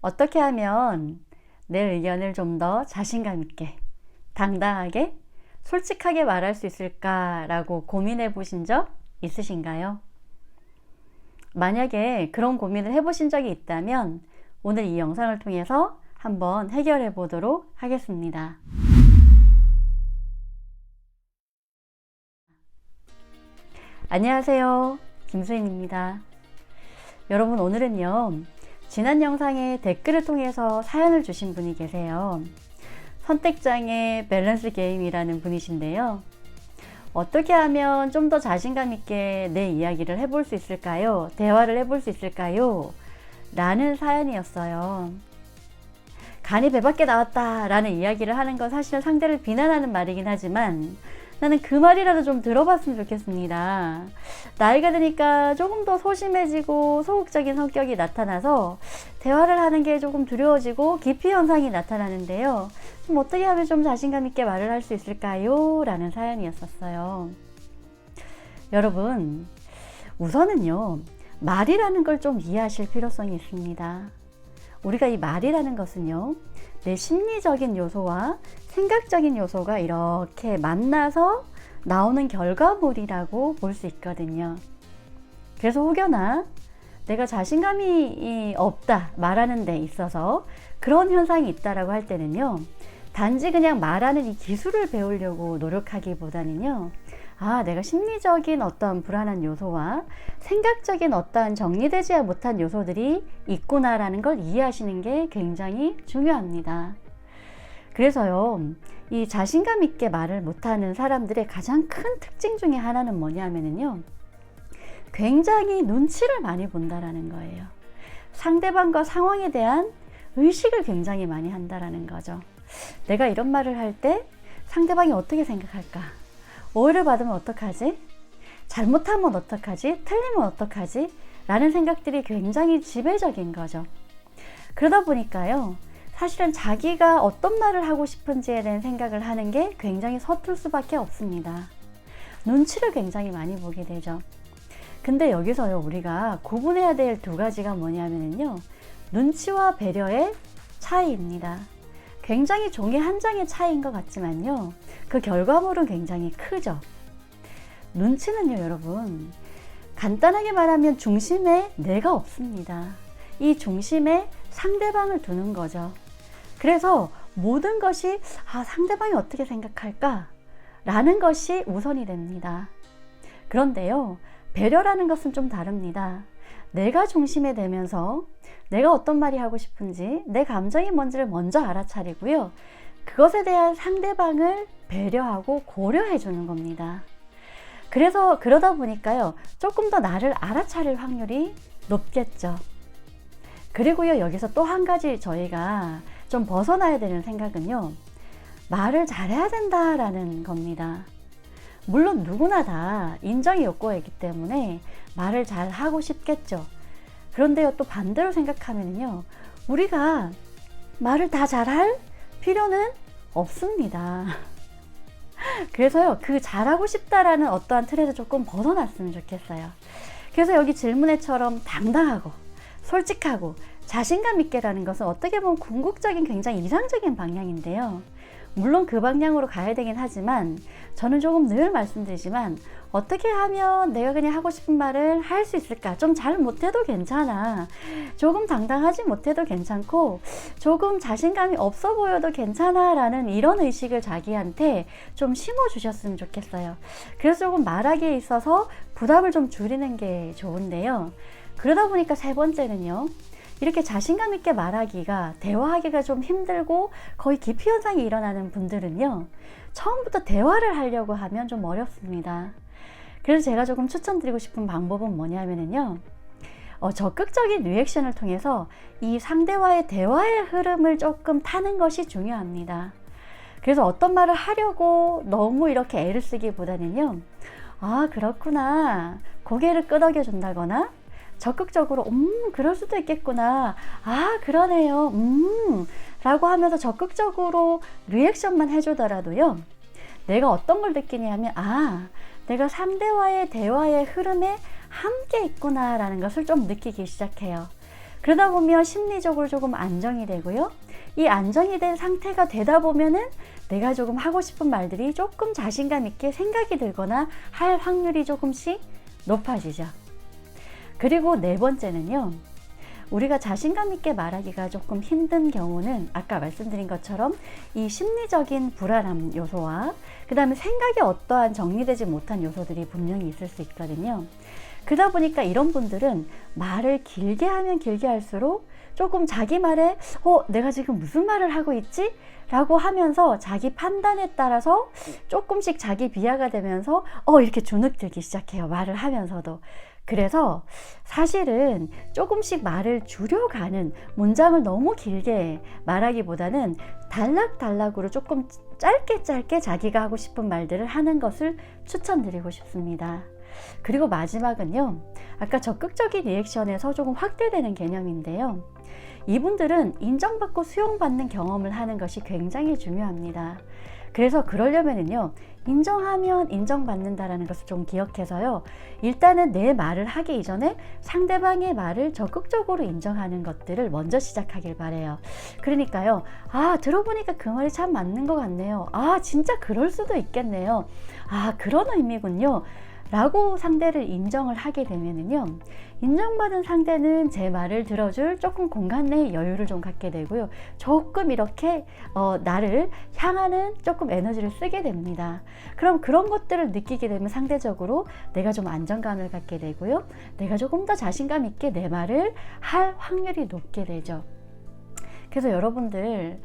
어떻게 하면 내 의견을 좀 더 자신감 있게, 당당하게, 솔직하게 말할 수 있을까라고 고민해 보신 적 있으신가요? 만약에 그런 고민을 해보신 적이 있다면 오늘 이 영상을 통해서 한번 해결해 보도록 하겠습니다. 안녕하세요, 김수인입니다. 여러분, 오늘은요, 지난 영상에 댓글을 통해서 사연을 주신 분이 계세요. 선택장애 밸런스 게임이라는 분이신데요. 어떻게 하면 좀 더 자신감 있게 내 이야기를 해볼 수 있을까요? 대화를 해볼 수 있을까요? 라는 사연이었어요. 간이 배 밖에 나왔다 라는 이야기를 하는 건 사실은 상대를 비난하는 말이긴 하지만 나는 그 말이라도 좀 들어봤으면 좋겠습니다. 나이가 드니까 조금 더 소심해지고 소극적인 성격이 나타나서 대화를 하는 게 조금 두려워지고 기피 현상이 나타나는데요. 좀 어떻게 하면 좀 자신감 있게 말을 할 수 있을까요? 라는 사연이었었어요. 여러분, 우선은요, 말이라는 걸 좀 이해하실 필요성이 있습니다. 우리가 이 말이라는 것은요, 내 심리적인 요소와 생각적인 요소가 이렇게 만나서 나오는 결과물이라고 볼 수 있거든요. 그래서 혹여나 내가 자신감이 없다 말하는 데 있어서 그런 현상이 있다라고 할 때는요, 단지 그냥 말하는 이 기술을 배우려고 노력하기보다는요, 내가 심리적인 어떤 불안한 요소와 생각적인 어떤 정리되지 못한 요소들이 있구나라는 걸 이해하시는 게 굉장히 중요합니다. 그래서요, 이 자신감 있게 말을 못하는 사람들의 가장 큰 특징 중에 하나는 뭐냐면요, 굉장히 눈치를 많이 본다라는 거예요. 상대방과 상황에 대한 의식을 굉장히 많이 한다라는 거죠. 내가 이런 말을 할 때 상대방이 어떻게 생각할까? 오해를 받으면 어떡하지? 잘못하면 어떡하지? 틀리면 어떡하지? 라는 생각들이 굉장히 지배적인 거죠. 그러다 보니까요, 사실은 자기가 어떤 말을 하고 싶은지에 대한 생각을 하는 게 굉장히 서툴 수밖에 없습니다. 눈치를 굉장히 많이 보게 되죠. 근데 여기서요, 우리가 구분해야 될 두 가지가 뭐냐면요, 눈치와 배려의 차이입니다. 굉장히 종이 한 장의 차이인 것 같지만요, 그 결과물은 굉장히 크죠. 눈치는요, 여러분, 간단하게 말하면 중심에 내가 없습니다. 이 중심에 상대방을 두는 거죠. 그래서 모든 것이 상대방이 어떻게 생각할까? 라는 것이 우선이 됩니다. 그런데요, 배려라는 것은 좀 다릅니다. 내가 중심에 되면서 내가 어떤 말이 하고 싶은지, 내 감정이 뭔지를 먼저 알아차리고요, 그것에 대한 상대방을 배려하고 고려해 주는 겁니다. 그래서 그러다 보니까요, 조금 더 나를 알아차릴 확률이 높겠죠. 그리고요, 여기서 또 한 가지 저희가 좀 벗어나야 되는 생각은요, 말을 잘해야 된다라는 겁니다. 물론 누구나 다 인정이 욕구가 있기 때문에 말을 잘 하고 싶겠죠. 그런데요, 또 반대로 생각하면요, 우리가 말을 다 잘할 필요는 없습니다. 그래서요, 그 잘하고 싶다라는 어떠한 틀에서 조금 벗어났으면 좋겠어요. 그래서 여기 질문에처럼 당당하고 솔직하고 자신감 있게라는 것은 어떻게 보면 궁극적인 굉장히 이상적인 방향인데요. 물론 그 방향으로 가야 되긴 하지만 저는 조금 늘 말씀드리지만, 어떻게 하면 내가 그냥 하고 싶은 말을 할 수 있을까? 좀 잘 못해도 괜찮아. 조금 당당하지 못해도 괜찮고 조금 자신감이 없어 보여도 괜찮아 라는 이런 의식을 자기한테 좀 심어주셨으면 좋겠어요. 그래서 조금 말하기에 있어서 부담을 좀 줄이는 게 좋은데요. 그러다 보니까 세 번째는요, 이렇게 자신감 있게 말하기가, 대화하기가 좀 힘들고 거의 기피 현상이 일어나는 분들은요, 처음부터 대화를 하려고 하면 좀 어렵습니다. 그래서 제가 조금 추천드리고 싶은 방법은 뭐냐면요, 적극적인 리액션을 통해서 이 상대와의 대화의 흐름을 조금 타는 것이 중요합니다. 그래서 어떤 말을 하려고 너무 이렇게 애를 쓰기보다는요, 그렇구나, 고개를 끄덕여 준다거나 적극적으로 그럴 수도 있겠구나, 그러네요, 라고 하면서 적극적으로 리액션만 해주더라도요, 내가 어떤 걸 느끼냐면 내가 상대와의 대화의 흐름에 함께 있구나 라는 것을 좀 느끼기 시작해요. 그러다 보면 심리적으로 조금 안정이 되고요. 이 안정이 된 상태가 되다 보면은 내가 조금 하고 싶은 말들이 조금 자신감 있게 생각이 들거나 할 확률이 조금씩 높아지죠. 그리고 네 번째는요. 우리가 자신감 있게 말하기가 조금 힘든 경우는 아까 말씀드린 것처럼 이 심리적인 불안함 요소와 그 다음에 생각이 어떠한 정리되지 못한 요소들이 분명히 있을 수 있거든요. 그러다 보니까 이런 분들은 말을 길게 하면 길게 할수록 조금 자기 말에 내가 지금 무슨 말을 하고 있지? 라고 하면서 자기 판단에 따라서 조금씩 자기 비하가 되면서 이렇게 주눅 들기 시작해요. 말을 하면서도. 그래서 사실은 조금씩 말을 줄여가는, 문장을 너무 길게 말하기보다는 단락단락으로 조금 짧게 자기가 하고 싶은 말들을 하는 것을 추천드리고 싶습니다. 그리고 마지막은요, 아까 적극적인 리액션에서 조금 확대되는 개념인데요. 이분들은 인정받고 수용받는 경험을 하는 것이 굉장히 중요합니다. 그래서 그러려면은요, 인정하면 인정받는다라는 것을 좀 기억해서요, 일단은 내 말을 하기 이전에 상대방의 말을 적극적으로 인정하는 것들을 먼저 시작하길 바래요. 그러니까요, 들어보니까 그 말이 참 맞는 것 같네요. 진짜 그럴 수도 있겠네요. 그런 의미군요. 라고 상대를 인정을 하게 되면은요, 인정받은 상대는 제 말을 들어줄 조금 공간 내에 여유를 좀 갖게 되고요, 조금 이렇게 나를 향하는 조금 에너지를 쓰게 됩니다. 그럼 그런 것들을 느끼게 되면 상대적으로 내가 좀 안정감을 갖게 되고요, 내가 조금 더 자신감 있게 내 말을 할 확률이 높게 되죠. 그래서 여러분들,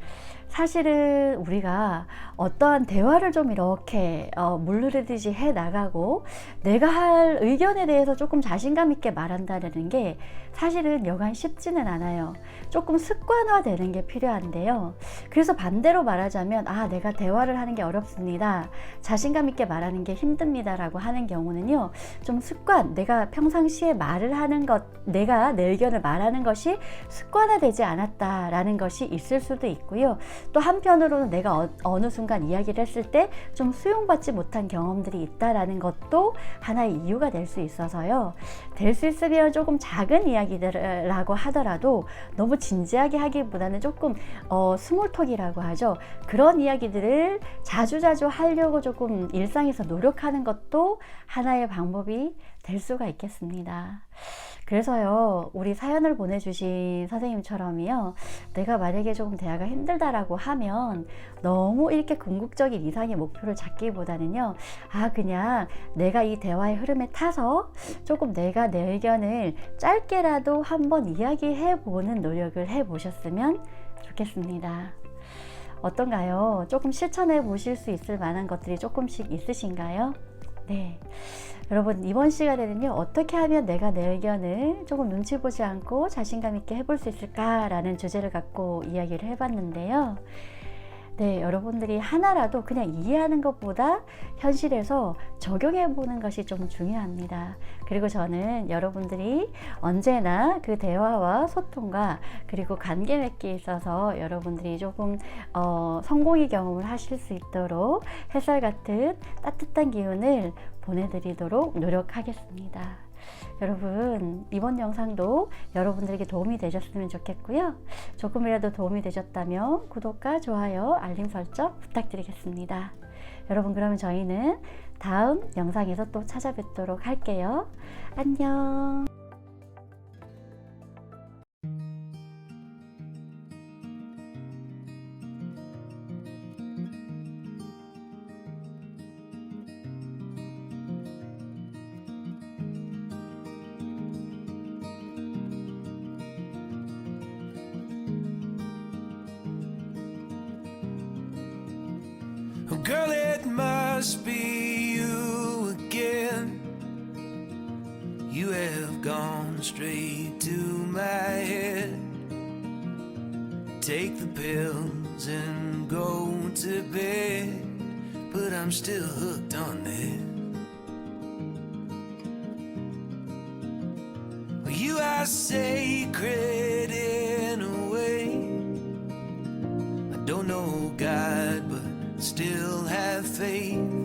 사실은 우리가 어떠한 대화를 좀 이렇게 물르르듯이 해 나가고 내가 할 의견에 대해서 조금 자신감 있게 말한다는 게 사실은 여간 쉽지는 않아요. 조금 습관화되는 게 필요한데요. 그래서 반대로 말하자면 내가 대화를 하는 게 어렵습니다, 자신감 있게 말하는 게 힘듭니다 라고 하는 경우는요, 좀 습관, 내가 평상시에 말을 하는 것, 내가 내 의견을 말하는 것이 습관화되지 않았다라는 것이 있을 수도 있고요. 또 한편으로는 내가 어느 순간 이야기를 했을 때 좀 수용받지 못한 경험들이 있다라는 것도 하나의 이유가 될 수 있어서요. 될 수 있으면 조금 작은 이야기들이라고 하더라도 너무 진지하게 하기보다는 조금 스몰톡이라고 하죠. 그런 이야기들을 자주자주 하려고 조금 일상에서 노력하는 것도 하나의 방법이 될 수가 있겠습니다. 그래서요, 우리 사연을 보내주신 선생님처럼요, 내가 만약에 조금 대화가 힘들다라고 하면 너무 이렇게 궁극적인 이상의 목표를 잡기보다는요, 그냥 내가 이 대화의 흐름에 타서 조금 내가 내 의견을 짧게라도 한번 이야기해 보는 노력을 해 보셨으면 좋겠습니다. 어떤가요? 조금 실천해 보실 수 있을 만한 것들이 조금씩 있으신가요? 네. 여러분, 이번 시간에는요, 어떻게 하면 내가 내 의견을 조금 눈치 보지 않고 자신감 있게 해볼 수 있을까라는 주제를 갖고 이야기를 해봤는데요. 네, 여러분들이 하나라도 그냥 이해하는 것보다 현실에서 적용해 보는 것이 좀 중요합니다. 그리고 저는 여러분들이 언제나 그 대화와 소통과 그리고 관계 맺기에 있어서 여러분들이 조금 성공의 경험을 하실 수 있도록 햇살 같은 따뜻한 기운을 보내드리도록 노력하겠습니다. 여러분, 이번 영상도 여러분들에게 도움이 되셨으면 좋겠고요. 조금이라도 도움이 되셨다면 구독과 좋아요, 알림 설정 부탁드리겠습니다. 여러분, 그러면 저희는 다음 영상에서 또 찾아뵙도록 할게요. 안녕. Oh, girl, it must be you again. You have gone straight to my head. Take the pills and go to bed, but I'm still hooked on this. Well, you are sacred in a way. I don't know God, but still have faith.